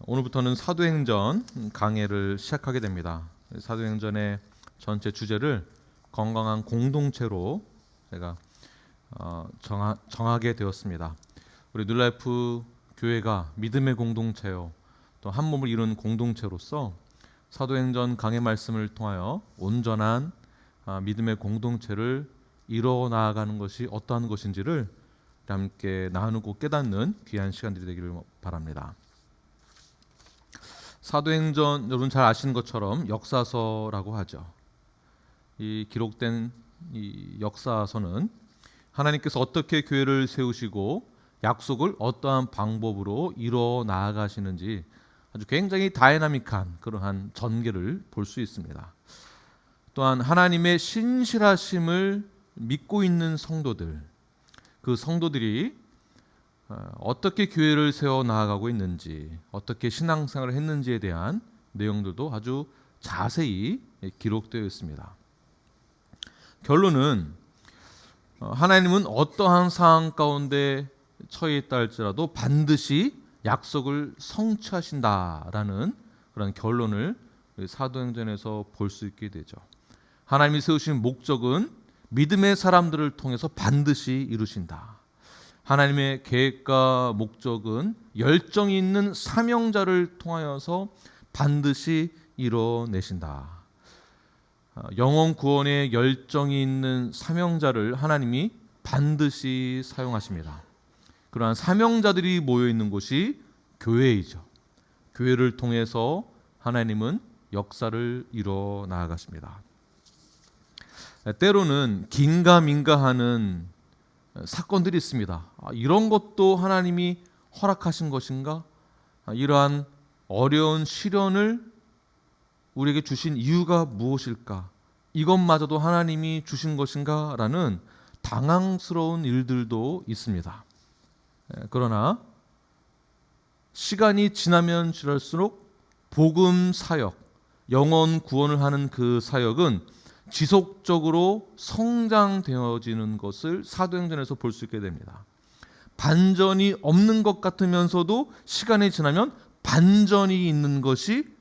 오늘부터는 사도행전 강해를 시작하게 됩니다. 사도행전의 전체 주제를 건강한 공동체로 제가 정하게 되었습니다. 우리 뉴라이프 교회가 믿음의 공동체요, 또 한 몸을 이룬 공동체로서 사도행전 강해 말씀을 통하여 온전한 믿음의 공동체를 이뤄 나아가는 것이 어떠한 것인지를 함께 나누고 깨닫는 귀한 시간들이 되기를 바랍니다. 사도행전 여러분 잘 아시는 것처럼 역사서라고 하죠. 이 기록된 이 역사서는 하나님께서 어떻게 교회를 세우시고 약속을 어떠한 방법으로 이뤄 나아가시는지 아주 굉장히 다이나믹한 그러한 전개를 볼 수 있습니다. 또한 하나님의 신실하심을 믿고 있는 성도들, 그 성도들이 어떻게 교회를 세워 나아가고 있는지, 어떻게 신앙생활을 했는지에 대한 내용들도 아주 자세히 기록되어 있습니다. 결론은 하나님은 어떠한 상황 가운데 처해 있다 할지라도 반드시 약속을 성취하신다라는 그런 결론을 사도행전에서 볼 수 있게 되죠. 하나님이 세우신 목적은 믿음의 사람들을 통해서 반드시 이루신다. 하나님의 계획과 목적은 열정이 있는 사명자를 통하여서 반드시 이뤄내신다. 영혼 구원의 열정이 있는 사명자를 하나님이 반드시 사용하십니다. 그러한 사명자들이 모여 있는 곳이 교회이죠. 교회를 통해서 하나님은 역사를 이뤄 나아가십니다. 때로는 긴가민가하는 사건들이 있습니다. 이런 것도 하나님이 허락하신 것인가? 이러한 어려운 시련을 우리에게 주신 이유가 무엇일까? 이것마저도 하나님이 주신 것인가? 라는 당황스러운 일들도 있습니다. 그러나 시간이 지나면 지날수록 복음 사역, 영혼 구원을 하는 그 사역은 지속적으로 성장되어지는 것을 사도행전에서 볼 수 있게 됩니다. 반전이 없는 것 같으면서도 시간이 지나면 반전이 있는 것이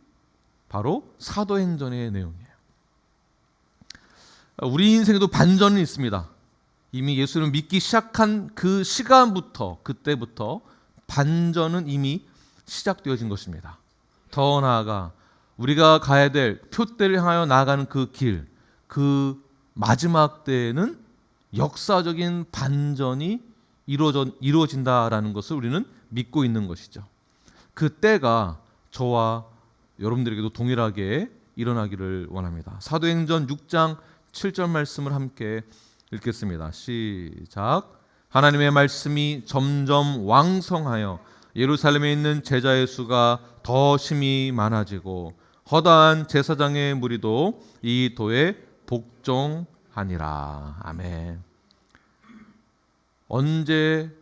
바로 사도행전의 내용이에요. 우리 인생에도 반전이 있습니다. 이미 예수를 믿기 시작한 그 시간부터, 그때부터 반전은 이미 시작되어진 것입니다. 더 나아가 우리가 가야 될 표대를 향하여 나아가는 그 길, 그 마지막 때에는 역사적인 반전이 이루어진다라는 것을 우리는 믿고 있는 것이죠. 그 때가 저와 여러분들에게도 동일하게 일어나기를 원합니다. 사도행전 6장 7절 말씀을 함께 읽겠습니다. 시작. 하나님의 말씀이 점점 왕성하여 예루살렘에 있는 제자의 수가 더 심히 많아지고 허다한 제사장의 무리도 이 도에 복종하니라. 아멘. 언제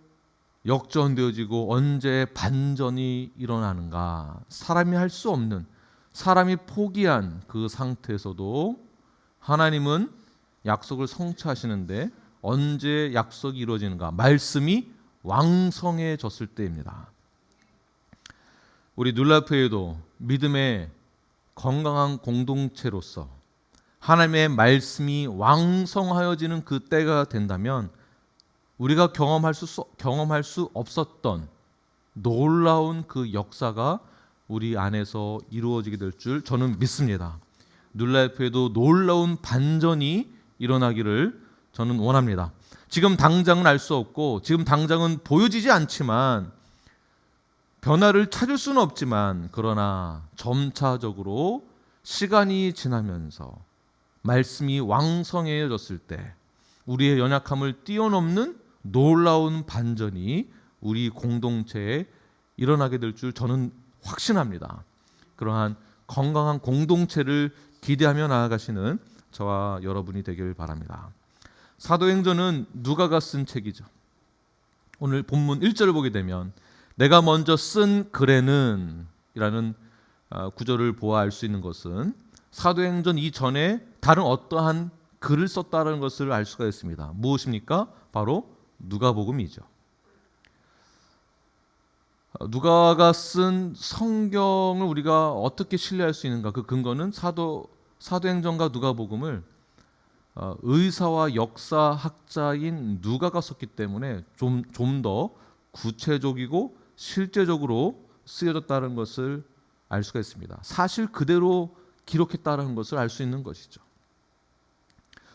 역전되어지고 언제 반전이 일어나는가? 사람이 할 수 없는, 사람이 포기한 그 상태에서도 하나님은 약속을 성취하시는데 언제 약속이 이루어지는가? 말씀이 왕성해졌을 때입니다. 우리 눌라프에도 믿음의 건강한 공동체로서 하나님의 말씀이 왕성하여지는 그 때가 된다면 우리가 경험할 수 없었던 놀라운 그 역사가 우리 안에서 이루어지게 될 줄 저는 믿습니다. 뉴라이프에도 놀라운 반전이 일어나기를 저는 원합니다. 지금 당장은 알 수 없고 지금 당장은 보여지지 않지만 변화를 찾을 수는 없지만 그러나 점차적으로 시간이 지나면서 말씀이 왕성해졌을 때 우리의 연약함을 뛰어넘는 놀라운 반전이 우리 공동체에 일어나게 될 줄 저는 확신합니다. 그러한 건강한 공동체를 기대하며 나아가시는 저와 여러분이 되길 바랍니다. 사도행전은 누가가 쓴 책이죠. 오늘 본문 1절을 보게 되면 내가 먼저 쓴 글에는 이라는 구절을 보아 알 수 있는 것은 사도행전 이전에 다른 어떠한 글을 썼다는 것을 알 수가 있습니다. 무엇입니까? 바로 누가복음이죠. 누가가 쓴 성경을 우리가 어떻게 신뢰할 수 있는가? 그 근거는 사도행전과 누가복음을 의사와 역사학자인 누가가 썼기 때문에 좀 더 구체적이고 실제적으로 쓰여졌다는 것을 알 수가 있습니다. 사실 그대로 기록했다는 것을 알 수 있는 것이죠.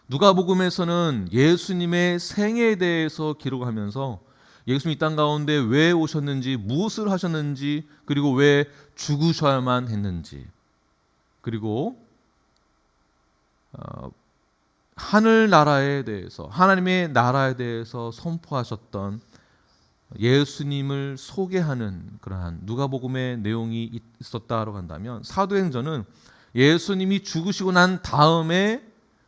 누가복음에서는 예수님의 생애에 대해서 기록하면서 예수님 이 땅 가운데 왜 오셨는지, 무엇을 하셨는지, 그리고 왜 죽으셔야만 했는지, 그리고 하늘 나라에 대해서, 하나님의 나라에 대해서 선포하셨던 예수님을 소개하는 그러한 누가복음의 내용이 있었다고 한다면, 사도행전은 예수님이 죽으시고 난 다음에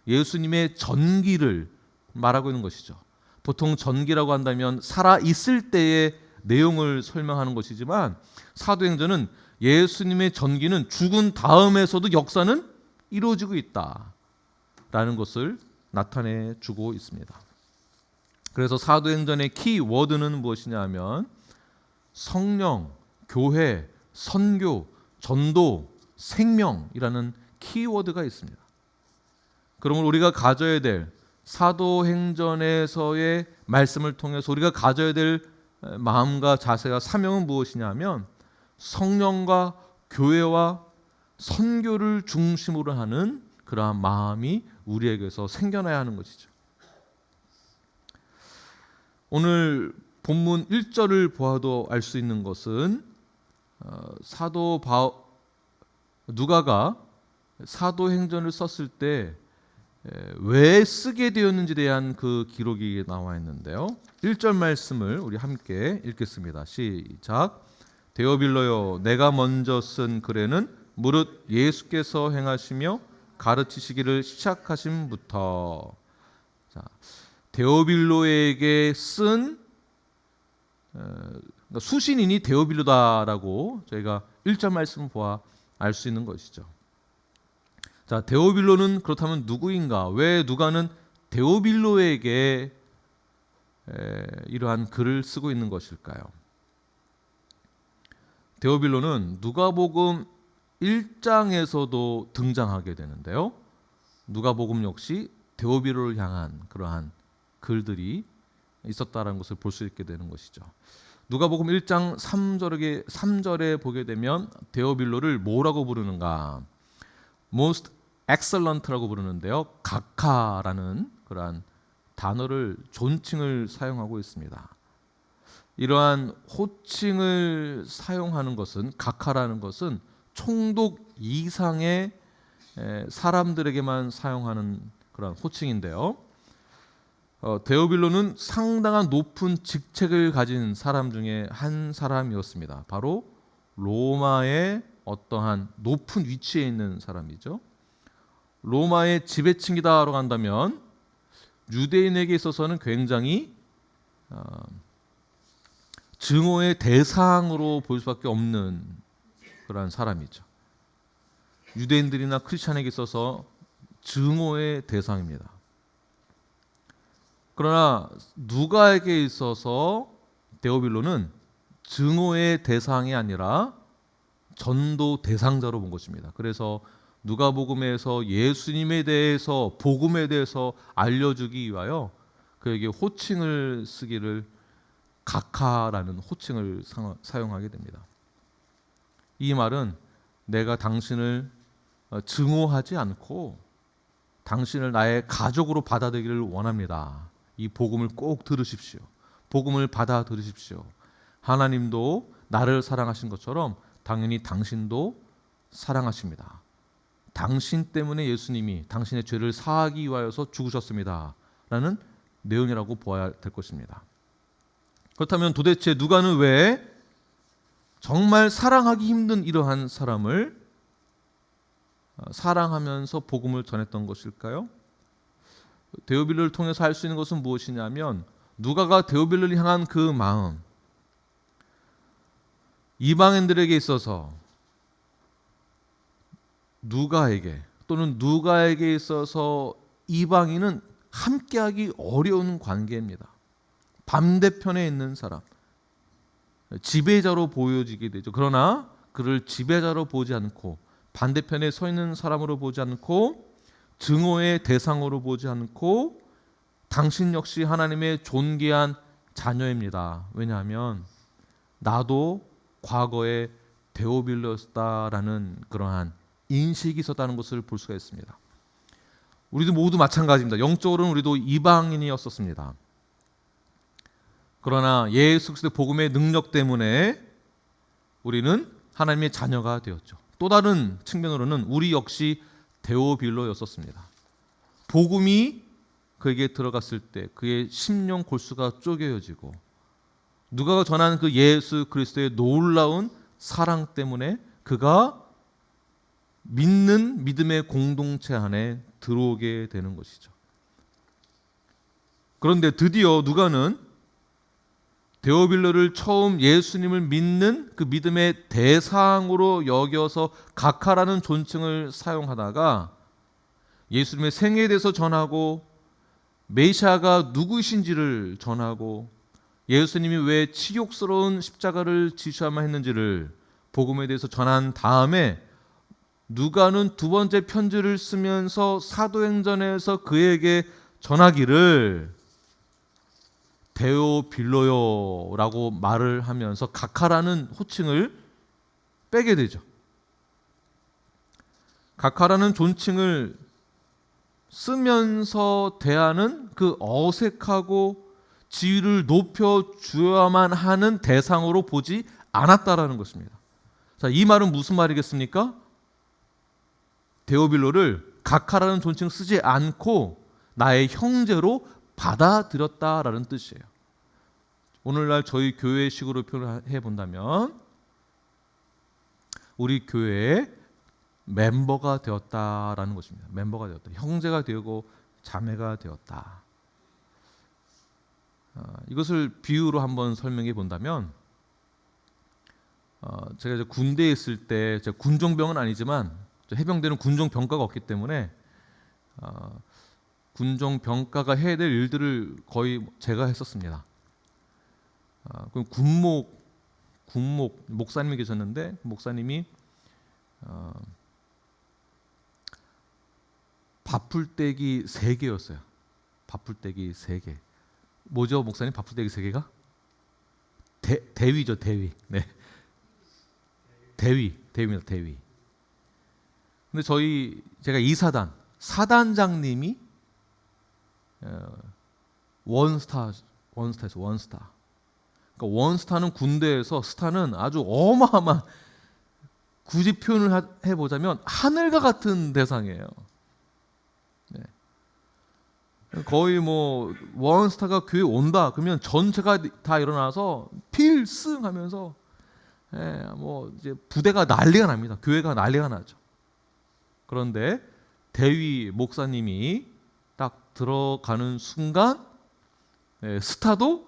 예수님의 전기를 말하고 있는 것이죠. 보통 전기라고 한다면 살아 있을 때의 내용을 설명하는 것이지만, 사도행전은 예수님의 전기는 죽은 다음에서도 역사는 이루어지고 있다라는 것을 나타내 주고 있습니다. 그래서 사도행전의 키워드는 무엇이냐 하면 성령, 교회, 선교, 전도, 생명이라는 키워드가 있습니다. 그러면 우리가 가져야 될 사도행전에서의 말씀을 통해서 우리가 가져야 될 마음과 자세와 사명은 무엇이냐 하면 성령과 교회와 선교를 중심으로 하는 그러한 마음이 우리에게서 생겨나야 하는 것이죠. 오늘 본문 1절을 보아도 알 수 있는 것은 누가가 사도행전을 썼을 때 왜 쓰게 되었는지에 대한 그 기록이 나와 있는데요. 1절 말씀을 우리 함께 읽겠습니다. 시작. 데오빌로여, 내가 먼저 쓴 글에는 무릇 예수께서 행하시며 가르치시기를 시작하심부터. 자, 데오빌로에게 쓴 수신인이 데오빌로다라고 저희가 1절 말씀 보아 알 수 있는 것이죠. 자, 데오빌로는 그렇다면 누구인가? 왜 누가는 데오빌로에게 이러한 글을 쓰고 있는 것일까요? 데오빌로는 누가복음 1장에서도 등장하게 되는데요. 누가복음 역시 데오빌로를 향한 그러한 글들이 있었다는 것을 볼 수 있게 되는 것이죠. 누가복음 1장 3절에 보게 되면 데오빌로를 뭐라고 부르는가? Most excellent라고 부르는데요. 각하라는 그러한 단어를 존칭을 사용하고 있습니다. 이러한 호칭을 사용하는 것은, 각하라는 것은 총독 이상의 사람들에게만 사용하는 그런 호칭인데요. 데오빌로는 상당한 높은 직책을 가진 사람 중에 한 사람이었습니다. 바로 로마의 어떠한 높은 위치에 있는 사람이죠. 로마의 지배층이다라고 한다면 유대인에게 있어서는 굉장히 증오의 대상으로 볼 수밖에 없는 그런 사람이죠. 유대인들이나 크리스찬에게 있어서 증오의 대상입니다. 그러나 누가에게 있어서 데오빌로는 증오의 대상이 아니라 전도 대상자로 본 것입니다. 그래서 누가복음에서 예수님에 대해서, 복음에 대해서 알려주기 위하여 그에게 호칭을 쓰기를 각하라는 호칭을 사용하게 됩니다. 이 말은 내가 당신을 증오하지 않고 당신을 나의 가족으로 받아들이기를 원합니다. 이 복음을 꼭 들으십시오. 복음을 받아 들으십시오. 하나님도 나를 사랑하신 것처럼 당연히 당신도 사랑하십니다. 당신 때문에 예수님이 당신의 죄를 사하기 위하여서 죽으셨습니다. 라는 내용이라고 보아야 될 것입니다. 그렇다면 도대체 누가는 왜 정말 사랑하기 힘든 이러한 사람을 사랑하면서 복음을 전했던 것일까요? 데오빌로를 통해서 할 수 있는 것은 무엇이냐면 누가가 데오빌로를 향한 그 마음, 이방인들에게 있어서 누가에게 또는 누가에게 있어서 이방인은 함께하기 어려운 관계입니다. 반대편에 있는 사람, 지배자로 보여지게 되죠. 그러나 그를 지배자로 보지 않고 반대편에 서 있는 사람으로 보지 않고 증오의 대상으로 보지 않고 당신 역시 하나님의 존귀한 자녀입니다. 왜냐하면 나도 과거에 데오빌로였다라는 그러한 인식이 있었다는 것을 볼 수가 있습니다. 우리도 모두 마찬가지입니다. 영적으로는 우리도 이방인이었었습니다. 그러나 예수 그리스도의 복음의 능력 때문에 우리는 하나님의 자녀가 되었죠. 또 다른 측면으로는 우리 역시 데오빌로였었습니다. 복음이 그에게 들어갔을 때 그의 심령 골수가 쪼개어지고 누가가 전한 그 예수 그리스도의 놀라운 사랑 때문에 그가 믿는 믿음의 공동체 안에 들어오게 되는 것이죠. 그런데 드디어 누가는 데오빌로를 처음 예수님을 믿는 그 믿음의 대상으로 여겨서 각하라는 존칭을 사용하다가 예수님의 생애에 대해서 전하고 메시아가 누구이신지를 전하고 예수님이 왜 치욕스러운 십자가를 지셔야만 했는지를 복음에 대해서 전한 다음에 누가는 두 번째 편지를 쓰면서 사도행전에서 그에게 전하기를 데오빌로요라고 말을 하면서 각하라는 호칭을 빼게 되죠. 각하라는 존칭을 쓰면서 대하는 그 어색하고 지위를 높여주어야만 하는 대상으로 보지 않았다라는 것입니다. 자, 이 말은 무슨 말이겠습니까? 데오빌로를 각하라는 존칭을 쓰지 않고 나의 형제로 받아들였다라는 뜻이에요. 오늘날 저희 교회식으로 표현해 본다면 우리 교회의 멤버가 되었다라는 것입니다. 멤버가 되었다. 형제가 되고 자매가 되었다. 이것을 비유로 한번 설명해 본다면 제가 이제 군대에 있을 때 제가 군종병은 아니지만 해병대는 군종병과가 없기 때문에 군종병과가 해야 될 일들을 거의 제가 했었습니다. 그럼 군목 목사님이 계셨는데 목사님이 밥풀떼기 3개였어요. 밥풀떼기 3개. 뭐죠, 목사님? 밥풀떼기 3개가? 대위죠, 대위. 네. 대위입니다, 대위. 근데 제가 2사단, 사단장님이 원스타였어, 원스타. 그러니까 원스타는 군대에서 스타는 아주 어마어마한, 굳이 표현을 해보자면 하늘과 같은 대상이에요. 네. 거의 뭐 원스타가 교회 온다 그러면 전체가 다 일어나서 필승하면서 뭐 이제 부대가 난리가 납니다. 교회가 난리가 나죠. 그런데 대위 목사님이 딱 들어가는 순간 스타도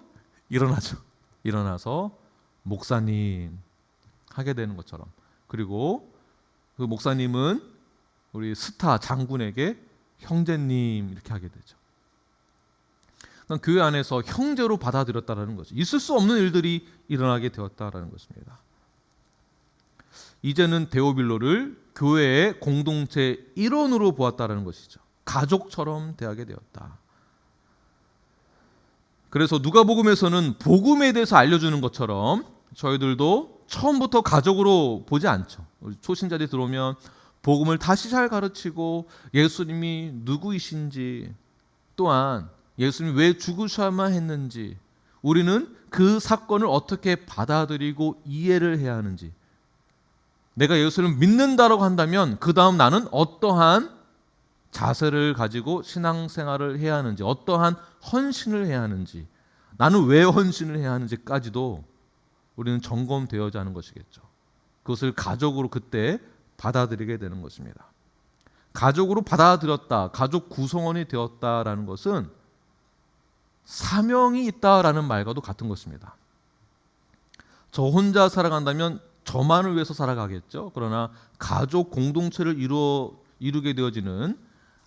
일어나죠. 일어나서 목사님 하게 되는 것처럼. 그리고 그 목사님은 우리 스타 장군에게 형제님 이렇게 하게 되죠. 그러니까 교회 안에서 형제로 받아들였다라는 거죠. 있을 수 없는 일들이 일어나게 되었다라는 것입니다. 이제는 데오빌로를 교회의 공동체 일원으로 보았다라는 것이죠. 가족처럼 대하게 되었다. 그래서 누가복음에서는 복음에 대해서 알려주는 것처럼 저희들도 처음부터 가족으로 보지 않죠. 초신자들이 들어오면 복음을 다시 잘 가르치고 예수님이 누구이신지, 또한 예수님이 왜 죽으셔야만 했는지, 우리는 그 사건을 어떻게 받아들이고 이해를 해야 하는지, 내가 예수를 믿는다라고 한다면 그 다음 나는 어떠한 자세를 가지고 신앙생활을 해야 하는지, 어떠한 헌신을 해야 하는지, 나는 왜 헌신을 해야 하는지까지도 우리는 점검되어야 하는 것이겠죠. 그것을 가족으로 그때 받아들이게 되는 것입니다. 가족으로 받아들였다, 가족 구성원이 되었다라는 것은 사명이 있다라는 말과도 같은 것입니다. 저 혼자 살아간다면 저만을 위해서 살아가겠죠. 그러나 가족 공동체를 이루게 되어지는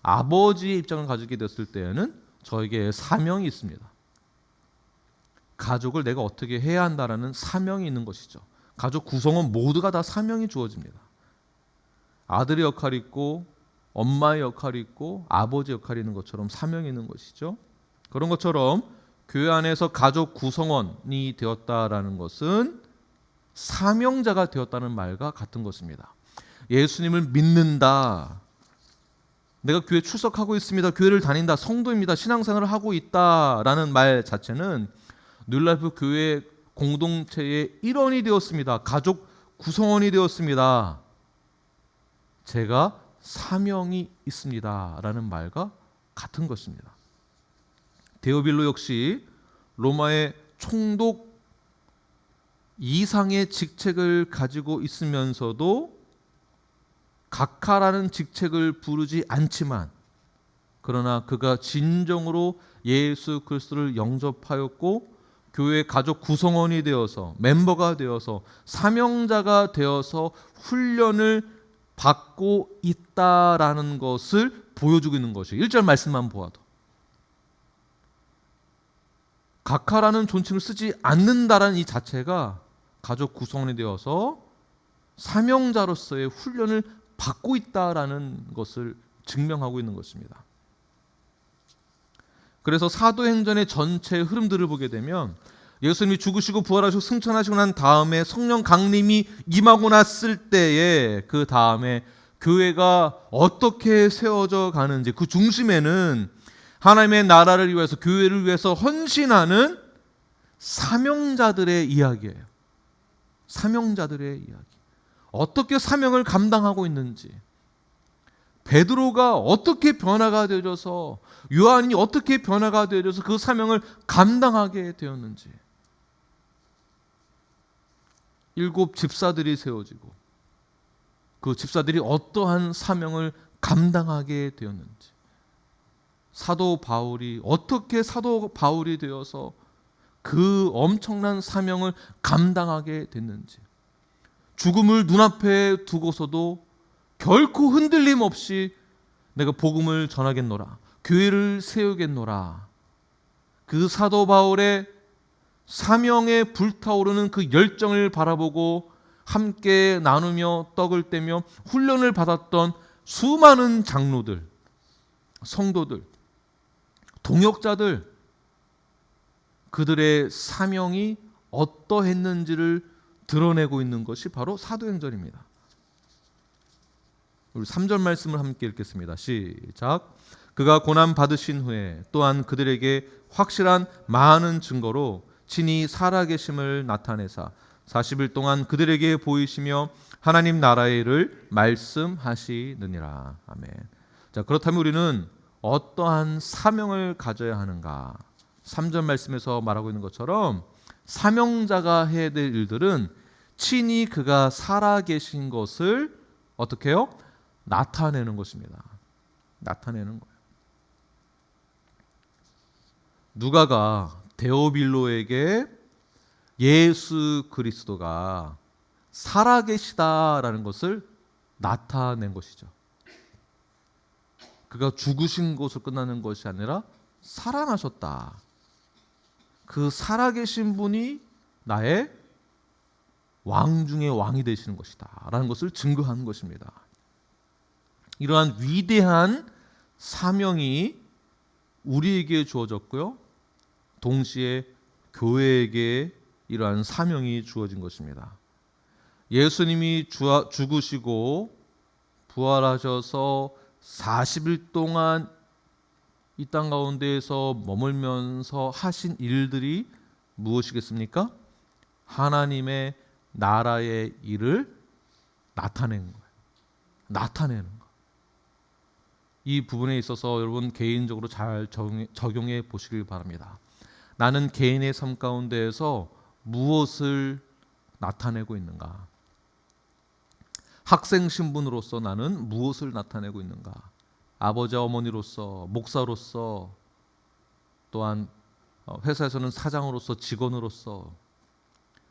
아버지의 입장을 가지게 됐을 때에는 저에게 사명이 있습니다. 가족을 내가 어떻게 해야 한다라는 사명이 있는 것이죠. 가족 구성원 모두가 다 사명이 주어집니다. 아들의 역할이 있고 엄마의 역할이 있고 아버지 역할이 있는 것처럼 사명이 있는 것이죠. 그런 것처럼 교회 안에서 가족 구성원이 되었다라는 것은 사명자가 되었다는 말과 같은 것입니다. 예수님을 믿는다. 내가 교회 출석하고 있습니다. 교회를 다닌다. 성도입니다. 신앙생활을 하고 있다라는 말 자체는 뉴라이프 교회 공동체의 일원이 되었습니다. 가족 구성원이 되었습니다. 제가 사명이 있습니다. 라는 말과 같은 것입니다. 데오빌로 역시 로마의 총독 이상의 직책을 가지고 있으면서도 각하라는 직책을 부르지 않지만 그러나 그가 진정으로 예수 그리스도를 영접하였고 교회 가족 구성원이 되어서 멤버가 되어서 사명자가 되어서 훈련을 받고 있다라는 것을 보여주고 있는 것이에요. 1절 말씀만 보아도 각하라는 존칭을 쓰지 않는다라는 이 자체가 가족 구성원이 되어서 사명자로서의 훈련을 받고 있다라는 것을 증명하고 있는 것입니다. 그래서 사도행전의 전체 흐름들을 보게 되면 예수님이 죽으시고 부활하시고 승천하시고 난 다음에 성령 강림이 임하고 났을 때에 그 다음에 교회가 어떻게 세워져 가는지 그 중심에는 하나님의 나라를 위해서 교회를 위해서 헌신하는 사명자들의 이야기예요. 사명자들의 이야기. 어떻게 사명을 감당하고 있는지, 베드로가 어떻게 변화가 되어져서, 요한이 어떻게 변화가 되어져서 그 사명을 감당하게 되었는지, 7 집사들이 세워지고 그 집사들이 어떠한 사명을 감당하게 되었는지, 사도 바울이 어떻게 사도 바울이 되어서 그 엄청난 사명을 감당하게 됐는지, 죽음을 눈앞에 두고서도 결코 흔들림 없이 내가 복음을 전하겠노라, 교회를 세우겠노라, 그 사도 바울의 사명에 불타오르는 그 열정을 바라보고 함께 나누며 떡을 떼며 훈련을 받았던 수많은 장로들, 성도들, 동역자들, 그들의 사명이 어떠했는지를 드러내고 있는 것이 바로 사도행전입니다. 우리 3절 말씀을 함께 읽겠습니다. 시작. 그가 고난 받으신 후에 또한 그들에게 확실한 많은 증거로 친히 살아계심을 나타내사 40일 동안 그들에게 보이시며 하나님 나라의 일을 말씀하시느니라. 아멘. 자, 그렇다면 우리는 어떠한 사명을 가져야 하는가? 3절 말씀에서 말하고 있는 것처럼 사명자가 해야 될 일들은 친히 그가 살아계신 것을 어떻게 해요? 나타내는 것입니다. 나타내는 거예요. 누가가 데오빌로에게 예수 그리스도가 살아계시다라는 것을 나타낸 것이죠. 그가 죽으신 것으로 끝나는 것이 아니라 살아나셨다. 그 살아계신 분이 나의 왕 중의 왕이 되시는 것이다 라는 것을 증거하는 것입니다. 이러한 위대한 사명이 우리에게 주어졌고요, 동시에 교회에게 이러한 사명이 주어진 것입니다. 예수님이 죽으시고 부활하셔서 40일 동안 이 땅 가운데에서 머물면서 하신 일들이 무엇이겠습니까? 하나님의 나라의 일을 나타내는 거예요. 나타내는 거. 이 부분에 있어서 여러분 개인적으로 잘 적용해 보시길 바랍니다. 나는 개인의 삶 가운데에서 무엇을 나타내고 있는가? 학생 신분으로서 나는 무엇을 나타내고 있는가? 아버지 어머니로서, 목사로서, 또한 회사에서는 사장으로서, 직원으로서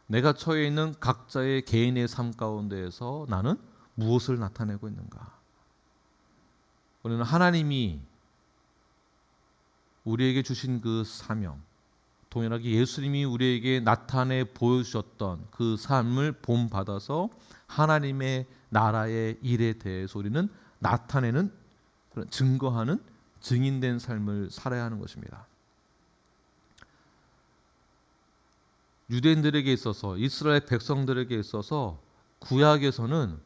내가 처해 있는 각자의 개인의 삶 가운데에서 나는 무엇을 나타내고 있는가? 우리는 하나님이 우리에게 주신 그 사명, 동일하게 예수님이 우리에게 나타내 보여주셨던 그 삶을 본받아서 하나님의 나라의 일에 대해서 우리는 나타내는, 증거하는, 증인된 삶을 살아야 하는 것입니다. 유대인들에게 있어서, 이스라엘 백성들에게 있어서 구약에서는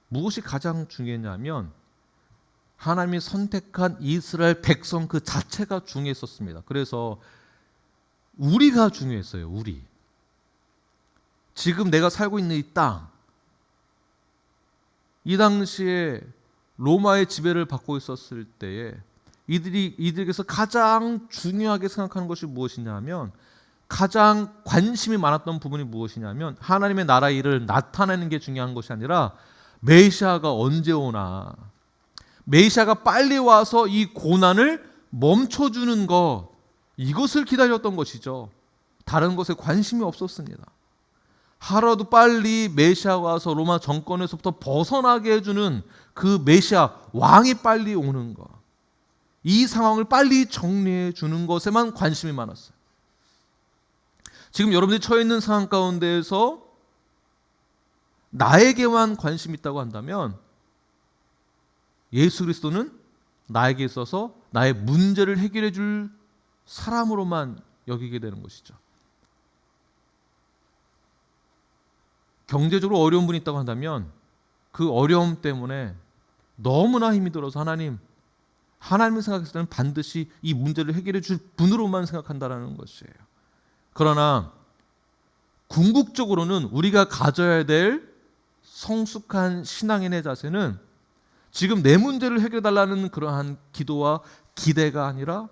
무엇이 가장 중요했냐면 하나님이 선택한 이스라엘 백성 그 자체가 중요했었습니다. 그래서 우리가 중요했어요. 우리. 지금 내가 살고 있는 이 땅, 이 당시에 로마의 지배를 받고 있었을 때에 이들에게서 가장 중요하게 생각하는 것이 무엇이냐면, 가장 관심이 많았던 부분이 무엇이냐면 하나님의 나라 일을 나타내는 게 중요한 것이 아니라 메시아가 언제 오나, 메시아가 빨리 와서 이 고난을 멈춰주는 것, 이것을 기다렸던 것이죠. 다른 것에 관심이 없었습니다. 하루라도 빨리 메시아가 와서 로마 정권에서부터 벗어나게 해주는 그 메시아 왕이 빨리 오는 것, 이 상황을 빨리 정리해 주는 것에만 관심이 많았어요. 지금 여러분들이 처해 있는 상황 가운데에서 나에게만 관심이 있다고 한다면 예수 그리스도는 나에게 있어서 나의 문제를 해결해 줄 사람으로만 여기게 되는 것이죠. 경제적으로 어려운 분이 있다고 한다면 그 어려움 때문에 너무나 힘이 들어서 하나님을 생각했을 때는 반드시 이 문제를 해결해 줄 분으로만 생각한다는 것이에요. 그러나 궁극적으로는 우리가 가져야 될 성숙한 신앙인의 자세는 지금 내 문제를 해결해 달라는 그러한 기도와 기대가 아니라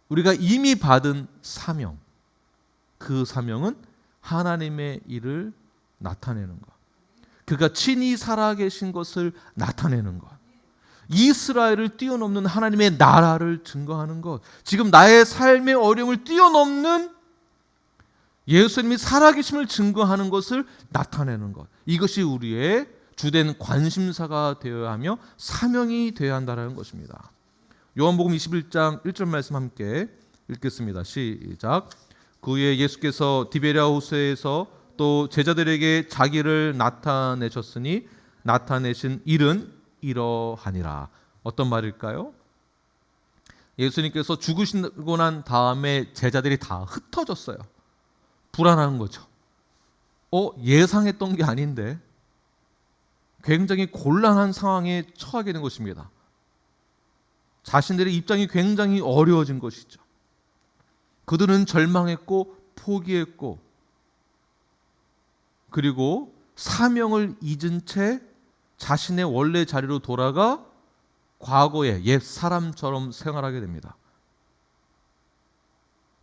우리가 이미 받은 사명, 그 사명은 하나님의 일을 나타내는 것, 그가 친히 살아계신 것을 나타내는 것, 이스라엘을 뛰어넘는 하나님의 나라를 증거하는 것, 지금 나의 삶의 어려움을 뛰어넘는 예수님이 살아계심을 증거하는 것을 나타내는 것, 이것이 우리의 주된 관심사가 되어야 하며 사명이 되어야 한다는 것입니다. 요한복음 21장 1절 말씀 함께 읽겠습니다. 시작. 그 후에 예수께서 디베랴 호수에서 또 제자들에게 자기를 나타내셨으니 나타내신 일은 이러하니라. 어떤 말일까요? 예수님께서 죽으시고 난 다음에 제자들이 다 흩어졌어요. 불안한 거죠. 예상했던 게 아닌데 굉장히 곤란한 상황에 처하게 된 것입니다. 자신들의 입장이 굉장히 어려워진 것이죠. 그들은 절망했고 포기했고 그리고 사명을 잊은 채 자신의 원래 자리로 돌아가 과거의 옛 사람처럼 생활하게 됩니다.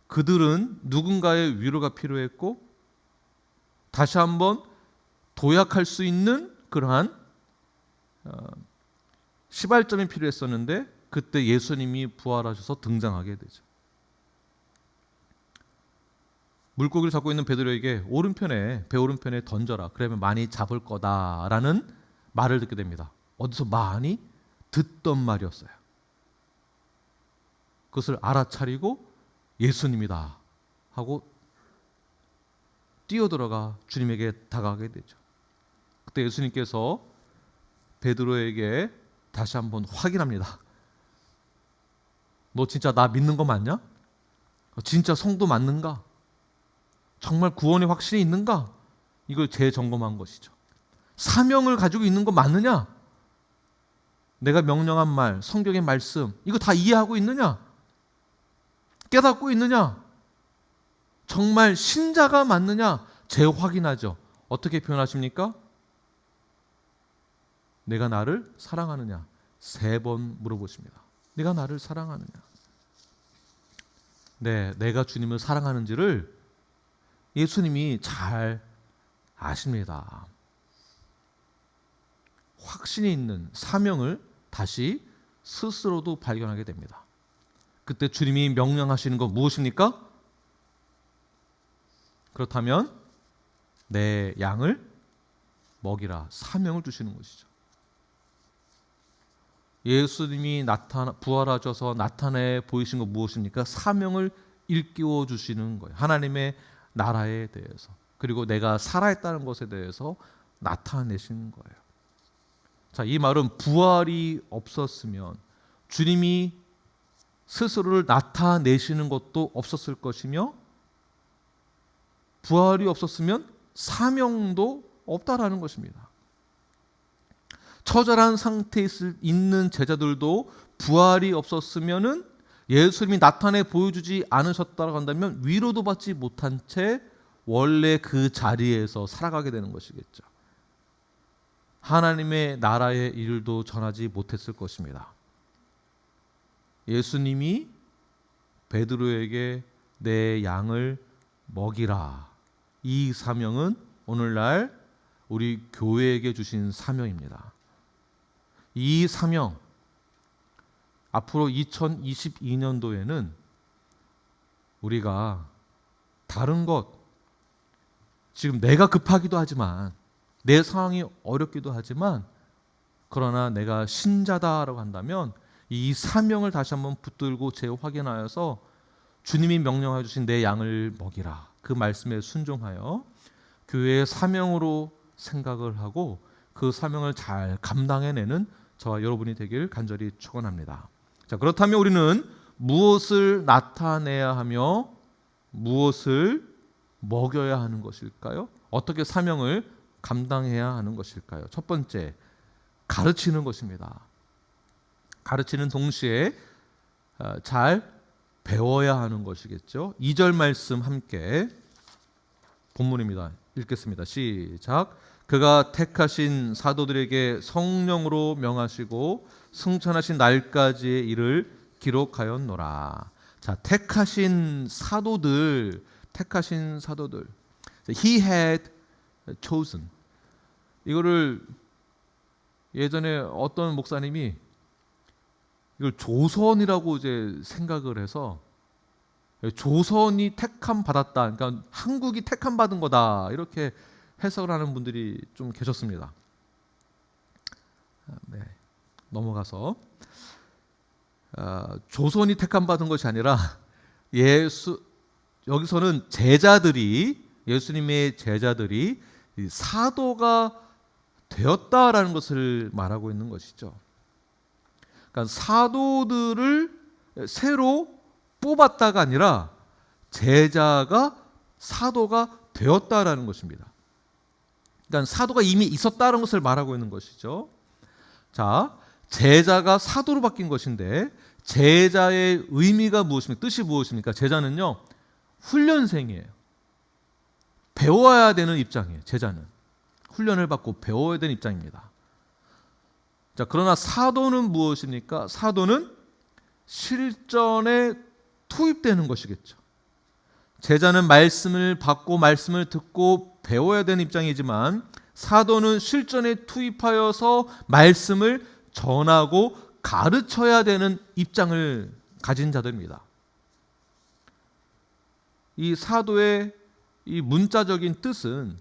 그들은 누군가의 위로가 필요했고 다시 한번 도약할 수 있는 그러한 시발점이 필요했었는데 그때 예수님이 부활하셔서 등장하게 되죠. 물고기를 잡고 있는 베드로에게 배 오른편에 던져라. 그러면 많이 잡을 거다라는 말을 듣게 됩니다. 어디서 많이 듣던 말이었어요. 그것을 알아차리고 예수님이다 하고 뛰어들어가 주님에게 다가가게 되죠. 그때 예수님께서 베드로에게 다시 한번 확인합니다. 너 진짜 나 믿는 거 맞냐? 진짜 성도 맞는가? 정말 구원의 확신이 있는가? 이걸 재점검한 것이죠. 사명을 가지고 있는 거 맞느냐? 내가 명령한 말, 성경의 말씀 이거 다 이해하고 있느냐? 깨닫고 있느냐? 정말 신자가 맞느냐? 재확인하죠. 어떻게 표현하십니까? 내가 나를 사랑하느냐? 3번 물어보십니다. 내가 나를 사랑하느냐? 네, 내가 주님을 사랑하는지를 예수님이 잘 아십니다. 확신이 있는 사명을 다시 스스로도 발견하게 됩니다. 그때 주님이 명령하시는 건 무엇입니까? 그렇다면 내 양을 먹이라. 사명을 주시는 것이죠. 예수님이 부활하셔서 나타내 보이신 건 무엇입니까? 사명을 일깨워 주시는 거예요. 하나님의 나라에 대해서, 그리고 내가 살아있다는 것에 대해서 나타내시는 거예요. 자, 이 말은 부활이 없었으면 주님이 스스로를 나타내시는 것도 없었을 것이며, 부활이 없었으면 사명도 없다라는 것입니다. 처절한 상태에 있는 제자들도 부활이 없었으면은 예수님이 나타내 보여주지 않으셨다고 한다면 위로도 받지 못한 채 원래 그 자리에서 살아가게 되는 것이겠죠. 하나님의 나라의 일도 전하지 못했을 것입니다. 예수님이 베드로에게 내 양을 먹이라, 이 사명은 오늘날 우리 교회에게 주신 사명입니다. 이 사명, 앞으로 2022년도에는 우리가 다른 것, 지금 내가 급하기도 하지만, 내 상황이 어렵기도 하지만, 그러나 내가 신자다라고 한다면 이 사명을 다시 한번 붙들고 재확인하여서 주님이 명령해 주신 내 양을 먹이라, 그 말씀에 순종하여 교회의 사명으로 생각을 하고 그 사명을 잘 감당해내는 저와 여러분이 되길 간절히 축원합니다. 자, 그렇다면 우리는 무엇을 나타내야 하며 무엇을 먹여야 하는 것일까요? 어떻게 사명을 감당해야 하는 것일까요? 첫 번째, 가르치는 것입니다. 가르치는 동시에 잘 배워야 하는 것이겠죠. 2절 말씀 함께 본문입니다. 읽겠습니다. 시작. 그가 택하신 사도들에게 성령으로 명하시고 승천하신 날까지의 일을 기록하였노라. 자, 택하신 사도들. He had chosen. 이거를 예전에 어떤 목사님이 이걸 조선이라고 이제 생각을 해서, 조선이 택함 받았다, 그러니까 한국이 택함 받은 거다, 이렇게 해석을 하는 분들이 좀 계셨습니다. 네, 넘어가서 조선이 택함 받은 것이 아니라 여기서는 제자들이, 예수님의 제자들이 사도가 되었다라는 것을 말하고 있는 것이죠. 그러니까 사도들을 새로 뽑았다가 아니라 제자가 사도가 되었다라는 것입니다. 그러니까 사도가 이미 있었다는 것을 말하고 있는 것이죠. 자, 제자가 사도로 바뀐 것인데 제자의 의미가 무엇입니까? 뜻이 무엇입니까? 제자는요, 훈련생이에요. 배워야 되는 입장이에요. 제자는 훈련을 받고 배워야 되는 입장입니다. 자, 그러나 사도는 무엇입니까? 사도는 실전에 투입되는 것이겠죠. 제자는 말씀을 받고 말씀을 듣고 배워야 되는 입장이지만 사도는 실전에 투입하여서 말씀을 전하고 가르쳐야 되는 입장을 가진 자들입니다. 이 사도의 이 문자적인 뜻은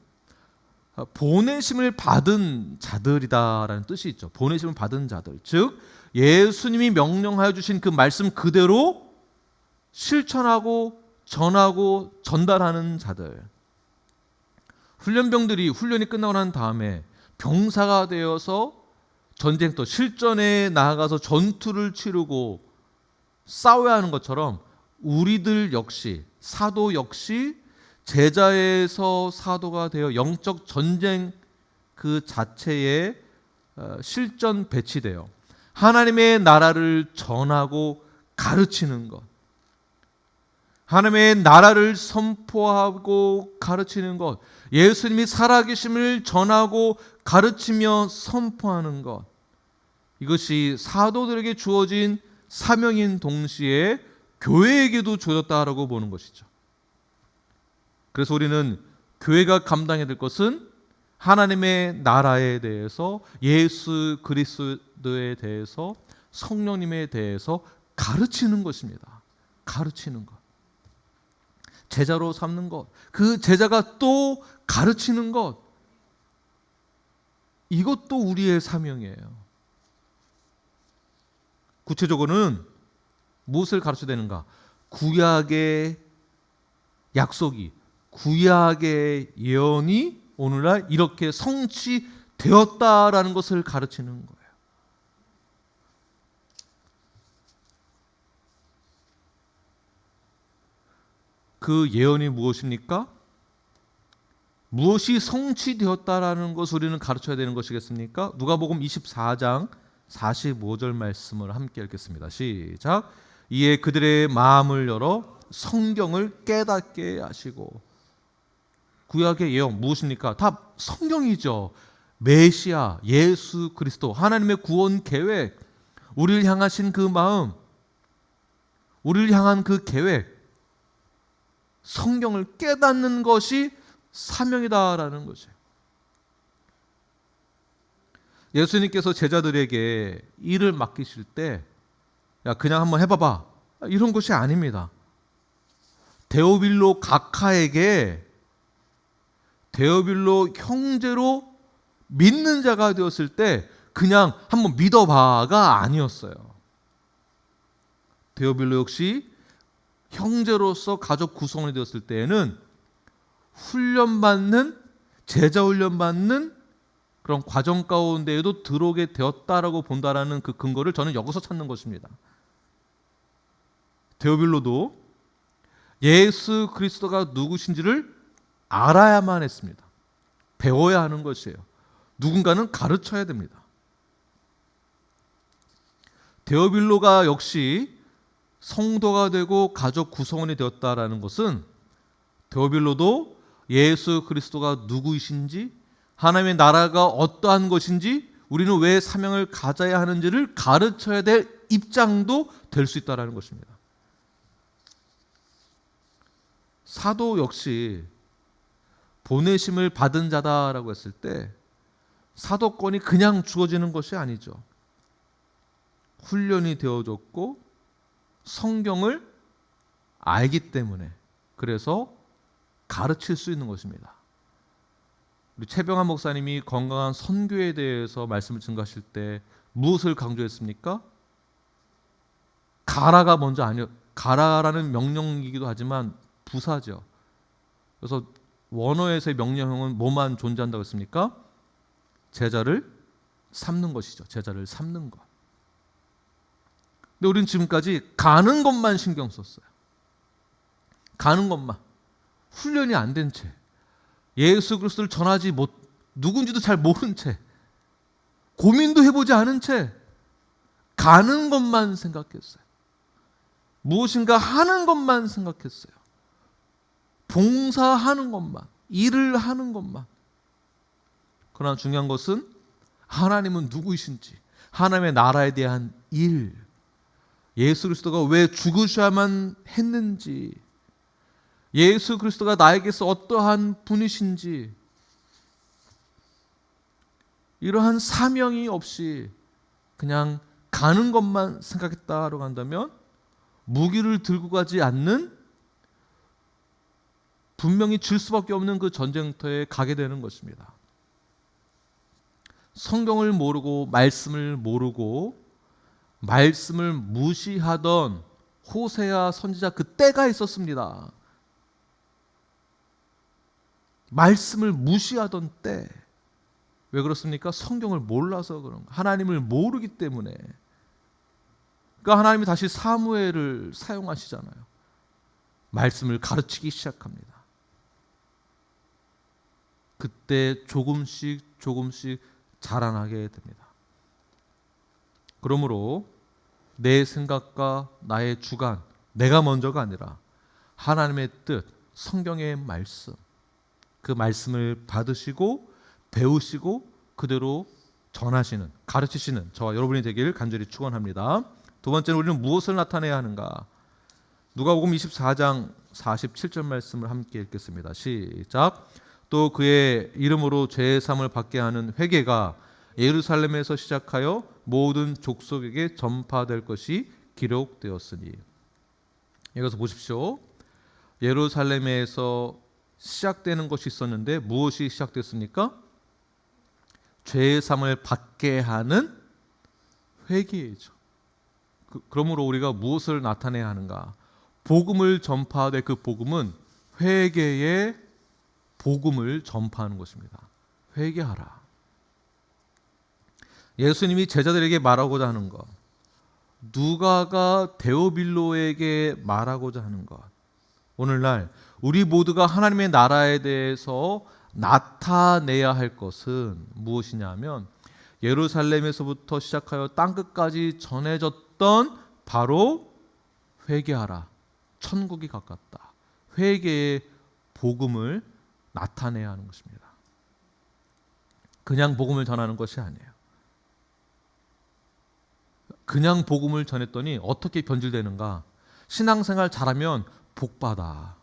보내심을 받은 자들이다라는 뜻이 있죠. 보내심을 받은 자들, 즉 예수님이 명령하여 주신 그 말씀 그대로 실천하고 전하고 전달하는 자들. 훈련병들이 훈련이 끝나고 난 다음에 병사가 되어서 전쟁터 실전에 나아가서 전투를 치르고 싸워야 하는 것처럼 우리들 역시, 사도 역시 제자에서 사도가 되어 영적 전쟁 그 자체에 실전 배치되어 하나님의 나라를 전하고 가르치는 것, 하나님의 나라를 선포하고 가르치는 것, 예수님이 살아계심을 전하고 가르치며 선포하는 것, 이것이 사도들에게 주어진 사명인 동시에 교회에게도 주어졌다라고 보는 것이죠. 그래서 우리는 교회가 감당해야 될 것은 하나님의 나라에 대해서, 예수 그리스도에 대해서, 성령님에 대해서 가르치는 것입니다. 가르치는 것. 제자로 삼는 것. 그 제자가 또 가르치는 것. 이것도 우리의 사명이에요. 구체적으로는 무엇을 가르쳐야 되는가? 구약의 약속이, 구약의 예언이 오늘날 이렇게 성취되었다라는 것을 가르치는 거예요. 그 예언이 무엇입니까? 무엇이 성취되었다라는 것을 우리는 가르쳐야 되는 것이겠습니까? 누가복음 24장 45절 말씀을 함께 읽겠습니다. 시작. 이에 그들의 마음을 열어 성경을 깨닫게 하시고. 구약의 예언 무엇입니까? 다 성경이죠. 메시아, 예수 그리스도, 하나님의 구원 계획, 우리를 향하신 그 마음, 우리를 향한 그 계획, 성경을 깨닫는 것이 사명이다라는 것이에요. 예수님께서 제자들에게 일을 맡기실 때, 야, 그냥 한번 해봐봐, 이런 것이 아닙니다. 데오빌로 각하에게 데오빌로 형제로 믿는 자가 되었을 때 그냥 한번 믿어봐가 아니었어요. 데오빌로 역시 형제로서 가족 구성원이 되었을 때에는 훈련받는, 제자 훈련받는 그런 과정 가운데에도 들어오게 되었다라고 본다라는 그 근거를 저는 여기서 찾는 것입니다. 데오빌로도 예수 그리스도가 누구신지를 알아야만 했습니다. 배워야 하는 것이에요. 누군가는 가르쳐야 됩니다. 데오빌로가 역시 성도가 되고 가족 구성원이 되었다라는 것은 데오빌로도 예수 그리스도가 누구이신지, 하나님의 나라가 어떠한 것인지, 우리는 왜 사명을 가져야 하는지를 가르쳐야 될 입장도 될 수 있다는 것입니다. 사도 역시 보내심을 받은 자다라고 했을 때 사도권이 그냥 주어지는 것이 아니죠. 훈련이 되어졌고 성경을 알기 때문에, 그래서 가르칠 수 있는 것입니다. 우리 최병환 목사님이 건강한 선교에 대해서 말씀을 증거하실 때 무엇을 강조했습니까? 가라가 먼저 아니요. 가라라는 명령이기도 하지만 부사죠. 그래서 원어에서의 명령형은 뭐만 존재한다고 했습니까? 제자를 삼는 것이죠. 제자를 삼는 것. 근데 우리는 지금까지 가는 것만 신경 썼어요. 가는 것만. 훈련이 안 된 채, 예수 그리스도를 전하지 못, 누군지도 잘 모른 채, 고민도 해보지 않은 채 가는 것만 생각했어요. 무엇인가 하는 것만 생각했어요. 봉사하는 것만, 일을 하는 것만. 그러나 중요한 것은 하나님은 누구이신지, 하나님의 나라에 대한 일, 예수 그리스도가 왜 죽으셔야만 했는지, 예수 그리스도가 나에게서 어떠한 분이신지, 이러한 사명이 없이 그냥 가는 것만 생각했다라고 한다면 무기를 들고 가지 않는, 분명히 질 수밖에 없는 그 전쟁터에 가게 되는 것입니다. 성경을 모르고 말씀을 모르고 말씀을 무시하던 호세아 선지자 그 때가 있었습니다. 말씀을 무시하던 때. 왜 그렇습니까? 성경을 몰라서 그런 거. 하나님을 모르기 때문에. 그러니까 하나님이 다시 사무엘을 사용하시잖아요. 말씀을 가르치기 시작합니다. 그때 조금씩 자라나게 됩니다. 그러므로 내 생각과 나의 주관, 내가 먼저가 아니라 하나님의 뜻, 성경의 말씀, 그 말씀을 받으시고 배우시고 그대로 전하시는, 가르치시는 저와 여러분이 되기를 간절히 축원합니다. 두 번째는 우리는 무엇을 나타내야 하는가? 누가복음 24장 47절 말씀을 함께 읽겠습니다. 시작. 또 그의 이름으로 죄 사함을 받게 하는 회개가 예루살렘에서 시작하여 모든 족속에게 전파될 것이 기록되었으니. 여기서 보십시오. 예루살렘에서 시작되는 것이 있었는데 무엇이 시작됐습니까? 죄 사함을 받게 하는 회개죠. 그러므로 우리가 무엇을 나타내야 하는가? 복음을 전파하되 그 복음은 회개의 복음을 전파하는 것입니다. 회개하라. 예수님이 제자들에게 말하고자 하는 것, 누가가 데오빌로에게 말하고자 하는 것, 오늘날 우리 모두가 하나님의 나라에 대해서 나타내야 할 것은 무엇이냐 하면 예루살렘에서부터 시작하여 땅끝까지 전해졌던 바로 회개하라, 천국이 가깝다, 회개의 복음을 나타내야 하는 것입니다. 그냥 복음을 전하는 것이 아니에요. 그냥 복음을 전했더니 어떻게 변질되는가? 신앙생활 잘하면 복받아.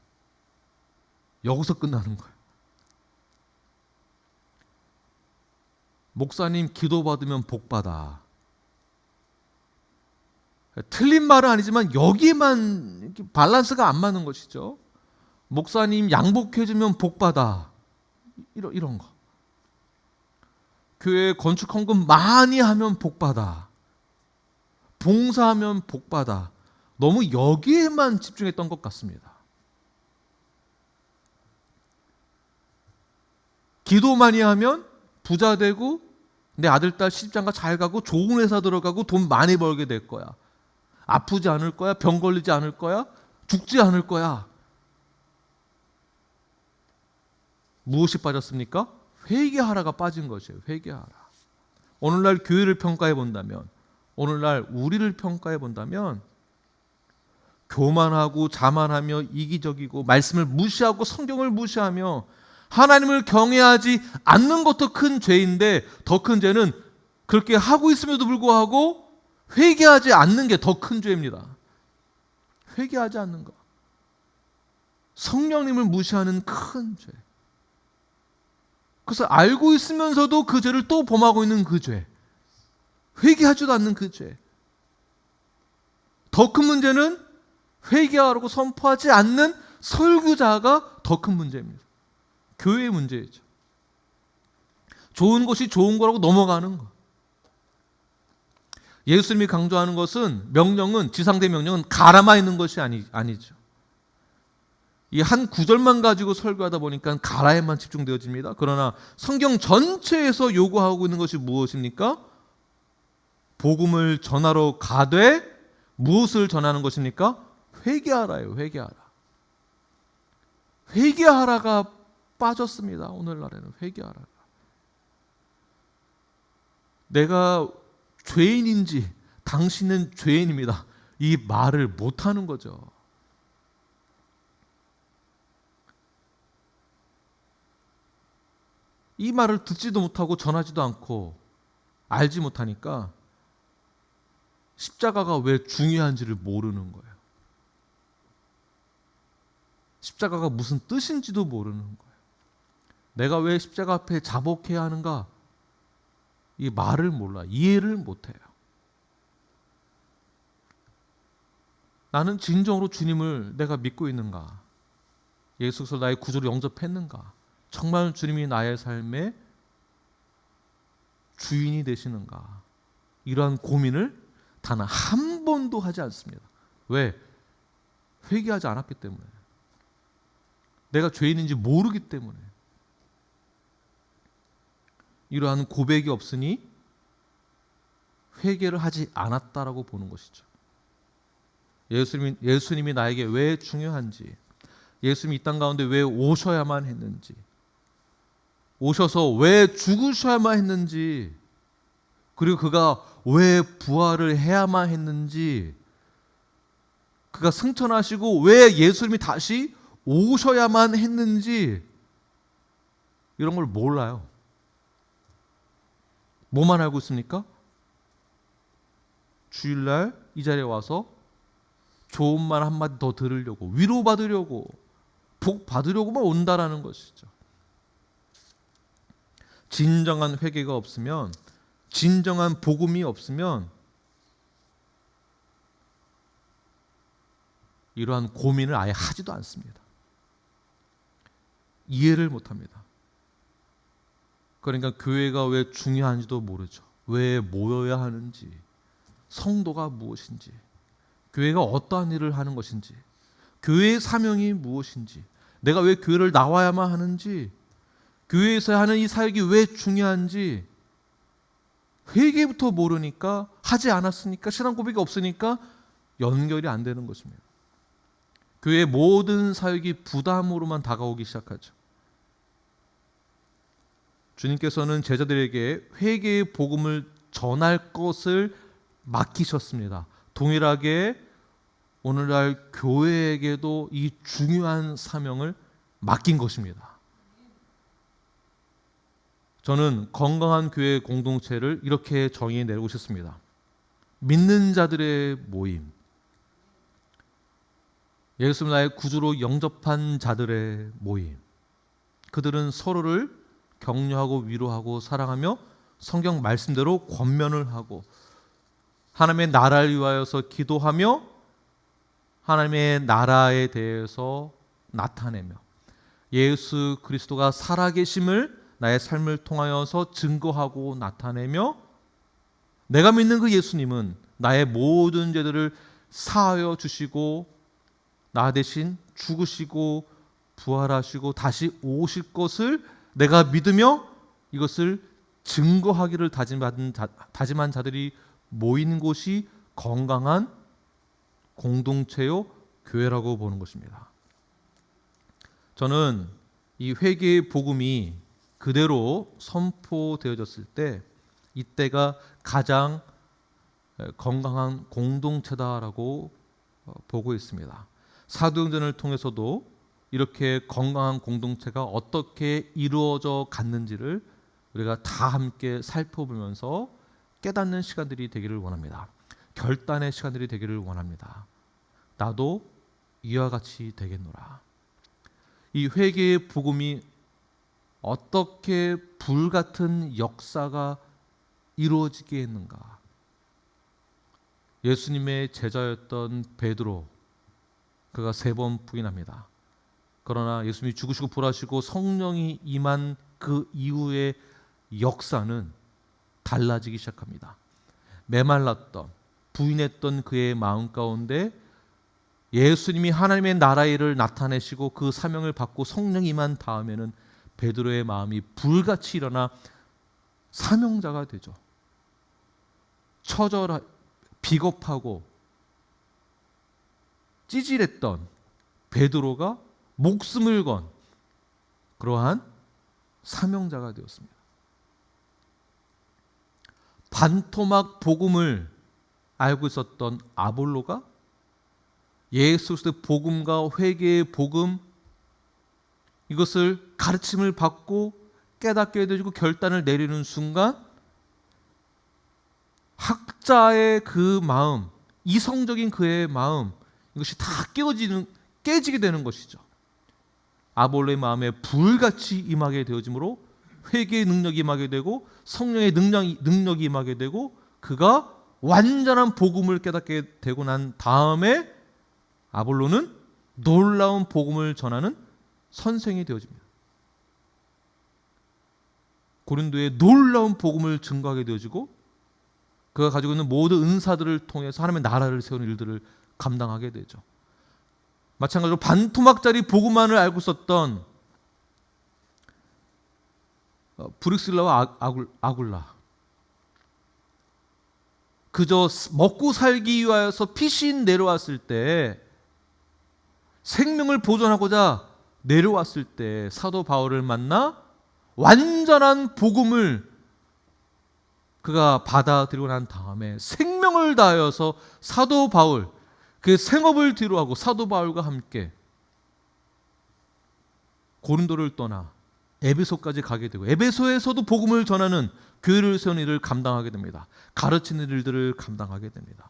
여기서 끝나는 거예요. 목사님 기도받으면 복받아. 틀린 말은 아니지만 여기에만 밸런스가 안 맞는 것이죠. 목사님 양복해주면 복받아. 이런 거. 교회 건축 헌금 많이 하면 복받아. 봉사하면 복받아. 너무 여기에만 집중했던 것 같습니다. 기도 많이 하면 부자 되고 내 아들 딸 시집장가 잘 가고 좋은 회사 들어가고 돈 많이 벌게 될 거야. 아프지 않을 거야. 병 걸리지 않을 거야. 죽지 않을 거야. 무엇이 빠졌습니까? 회개하라가 빠진 것이에요. 회개하라. 오늘날 교회를 평가해 본다면, 오늘날 우리를 평가해 본다면 교만하고 자만하며 이기적이고 말씀을 무시하고 성경을 무시하며 하나님을 경외하지 않는 것도 큰 죄인데, 더 큰 죄는 그렇게 하고 있음에도 불구하고 회개하지 않는 게 더 큰 죄입니다. 회개하지 않는 것. 성령님을 무시하는 큰 죄. 그래서 알고 있으면서도 그 죄를 또 범하고 있는 그 죄. 회개하지도 않는 그 죄. 더 큰 문제는 회개하라고 선포하지 않는 설교자가 더 큰 문제입니다. 교회의 문제이죠. 좋은 것이 좋은 거라고 넘어가는 거. 예수님이 강조하는 것은 명령은, 지상대 명령은 가라만 있는 것이 아니죠. 이 한 구절만 가지고 설교하다 보니까 가라에만 집중되어집니다. 그러나 성경 전체에서 요구하고 있는 것이 무엇입니까? 복음을 전하러 가되 무엇을 전하는 것입니까? 회개하라예요. 회개하라. 회개하라가 빠졌습니다. 오늘날에는 회개하라. 내가 죄인인지 당신은 죄인입니다. 이 말을 못하는 거죠. 이 말을 듣지도 못하고 전하지도 않고 알지 못하니까 십자가가 왜 중요한지를 모르는 거예요. 십자가가 무슨 뜻인지도 모르는 거예요. 내가 왜 십자가 앞에 자복해야 하는가? 이 말을 몰라. 이해를 못해요. 나는 진정으로 주님을 내가 믿고 있는가? 예수 그리스도 나의 구주로 영접했는가? 정말 주님이 나의 삶의 주인이 되시는가? 이러한 고민을 단 한 번도 하지 않습니다. 왜? 회개하지 않았기 때문에. 내가 죄인인지 모르기 때문에. 이러한 고백이 없으니 회개를 하지 않았다라고 보는 것이죠. 예수님이 나에게 왜 중요한지, 예수님이 이 땅 가운데 왜 오셔야만 했는지, 오셔서 왜 죽으셔야만 했는지, 그리고 그가 왜 부활을 해야만 했는지, 그가 승천하시고 왜 예수님이 다시 오셔야만 했는지, 이런 걸 몰라요. 뭐만 알고 있습니까? 주일날 이 자리에 와서 좋은 말 한마디 더 들으려고, 위로받으려고, 복 받으려고만 온다라는 것이죠. 진정한 회개가 없으면, 진정한 복음이 없으면 이러한 고민을 아예 하지도 않습니다. 이해를 못합니다. 그러니까 교회가 왜 중요한지도 모르죠. 왜 모여야 하는지, 성도가 무엇인지, 교회가 어떠한 일을 하는 것인지, 교회의 사명이 무엇인지, 내가 왜 교회를 나와야만 하는지, 교회에서 하는 이 사역이 왜 중요한지 회개부터 모르니까, 하지 않았으니까, 신앙 고백이 없으니까 연결이 안 되는 것입니다. 교회의 모든 사역이 부담으로만 다가오기 시작하죠. 주님께서는 제자들에게 회개의 복음을 전할 것을 맡기셨습니다. 동일하게 오늘날 교회에게도 이 중요한 사명을 맡긴 것입니다. 저는 건강한 교회 공동체를 이렇게 정의해 내리고 싶습니다. 믿는 자들의 모임, 예수 나의 구주로 영접한 자들의 모임. 그들은 서로를 격려하고 위로하고 사랑하며 성경 말씀대로 권면을 하고 하나님의 나라를 위하여서 기도하며 하나님의 나라에 대해서 나타내며 예수 그리스도가 살아계심을 나의 삶을 통하여서 증거하고 나타내며 내가 믿는 그 예수님은 나의 모든 죄들을 사하여 주시고 나 대신 죽으시고 부활하시고 다시 오실 것을 내가 믿으며 이것을 증거하기를 다짐한 자들이 모인 곳이 건강한 공동체요 교회라고 보는 것입니다. 저는 이 회개의 복음이 그대로 선포되어졌을 때 이때가 가장 건강한 공동체다라고 보고 있습니다. 사도행전을 통해서도 이렇게 건강한 공동체가 어떻게 이루어져 갔는지를 우리가 다 함께 살펴보면서 깨닫는 시간들이 되기를 원합니다. 결단의 시간들이 되기를 원합니다. 나도 이와 같이 되겠노라. 이 회개의 복음이 어떻게 불같은 역사가 이루어지게 했는가? 예수님의 제자였던 베드로, 그가 3번 부인합니다. 그러나 예수님이 죽으시고 부활하시고 성령이 임한 그 이후의 역사는 달라지기 시작합니다. 메말랐던, 부인했던 그의 마음 가운데 예수님이 하나님의 나라의 일을 나타내시고 그 사명을 받고 성령이 임한 다음에는 베드로의 마음이 불같이 일어나 사명자가 되죠. 처절하, 비겁하고 찌질했던 베드로가 목숨을 건 그러한 사명자가 되었습니다. 반토막 복음을 알고 있었던 아볼로가 예수 그리스도의 복음과 회개의 복음 이것을 가르침을 받고 깨닫게 되고 결단을 내리는 순간 학자의 그 마음, 이성적인 그의 마음 이것이 다 깨지게 되는 것이죠. 아볼로의 마음에 불같이 임하게 되어지므로 회개의 능력이 임하게 되고 성령의 능력이 임하게 되고 그가 완전한 복음을 깨닫게 되고 난 다음에 아볼로는 놀라운 복음을 전하는 선생이 되어집니다. 고린도에 놀라운 복음을 증거하게 되어지고 그가 가지고 있는 모든 은사들을 통해서 하나님의 나라를 세우는 일들을 감당하게 되죠. 마찬가지로 반토막짜리 복음만을 알고 있었던 브룩실라와 아굴라 그저 먹고 살기 위하여서 피신 내려왔을 때 생명을 보존하고자 내려왔을 때 사도 바울을 만나 완전한 복음을 그가 받아들이고 난 다음에 생명을 다하여서 사도 바울 그 생업을 뒤로하고 사도 바울과 함께 고린도를 떠나 에베소까지 가게 되고 에베소에서도 복음을 전하는 교회를 세우는 일을 감당하게 됩니다. 가르치는 일들을 감당하게 됩니다.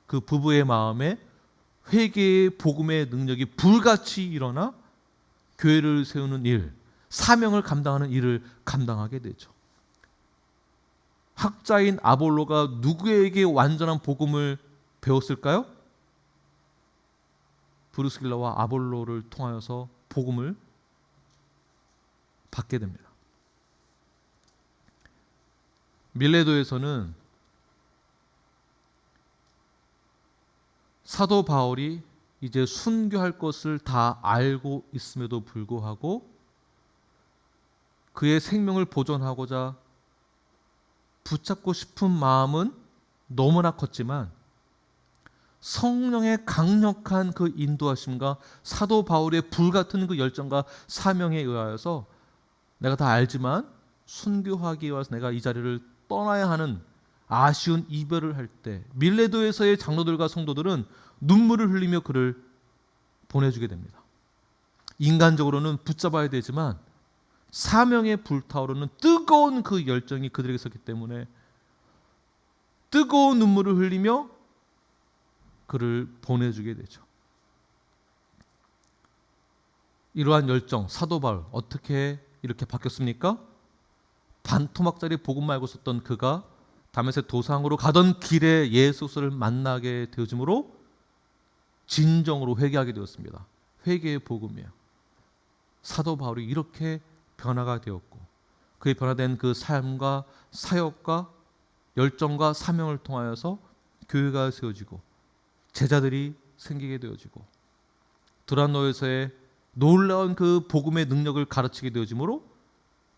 그 부부의 마음에 회개의 복음의 능력이 불같이 일어나 교회를 세우는 일, 사명을 감당하는 일을 감당하게 되죠. 학자인 아볼로가 누구에게 완전한 복음을 배웠을까요? 브루스길라와 아볼로를 통하여서 복음을 받게 됩니다. 밀레도에서는 사도 바울이 이제 순교할 것을 다 알고 있음에도 불구하고 그의 생명을 보존하고자 붙잡고 싶은 마음은 너무나 컸지만 성령의 강력한 그 인도하심과 사도 바울의 불같은 그 열정과 사명에 의하여서 내가 다 알지만 순교하기 위해서 내가 이 자리를 떠나야 하는 아쉬운 이별을 할 때 밀레도에서의 장로들과 성도들은 눈물을 흘리며 그를 보내주게 됩니다. 인간적으로는 붙잡아야 되지만 사명에 불타오르는 뜨거운 그 열정이 그들에게 있었기 때문에 뜨거운 눈물을 흘리며 그를 보내주게 되죠. 이러한 열정, 사도 바울 어떻게 이렇게 바뀌었습니까? 반토막짜리 복음 말고 썼던 그가 다메섹 도상으로 가던 길에 예수를 만나게 되어짐으로 진정으로 회개하게 되었습니다. 회개의 복음이에요. 사도 바울이 이렇게 변화가 되었고 그의 변화된 그 삶과 사역과 열정과 사명을 통하여서 교회가 세워지고 제자들이 생기게 되어지고 두란노에서의 놀라운 그 복음의 능력을 가르치게 되어지므로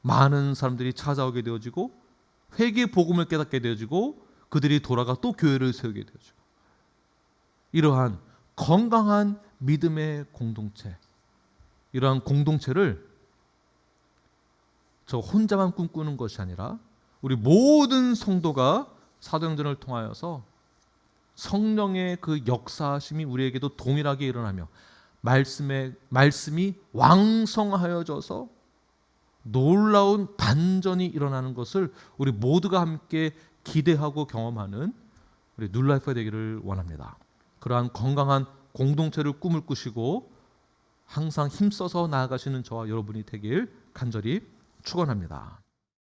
많은 사람들이 찾아오게 되어지고 회개의 복음을 깨닫게 되어지고 그들이 돌아가 또 교회를 세우게 되어지고 이러한 건강한 믿음의 공동체, 이러한 공동체를 저 혼자만 꿈꾸는 것이 아니라 우리 모든 성도가 사도행전을 통하여서 성령의 그 역사하심이 우리에게도 동일하게 일어나며 말씀이 왕성하여져서 놀라운 반전이 일어나는 것을 우리 모두가 함께 기대하고 경험하는 우리 뉴라이프가 되기를 원합니다. 그러한 건강한 공동체를 꿈을 꾸시고 항상 힘써서 나아가시는 저와 여러분이 되길 간절히 축원합니다.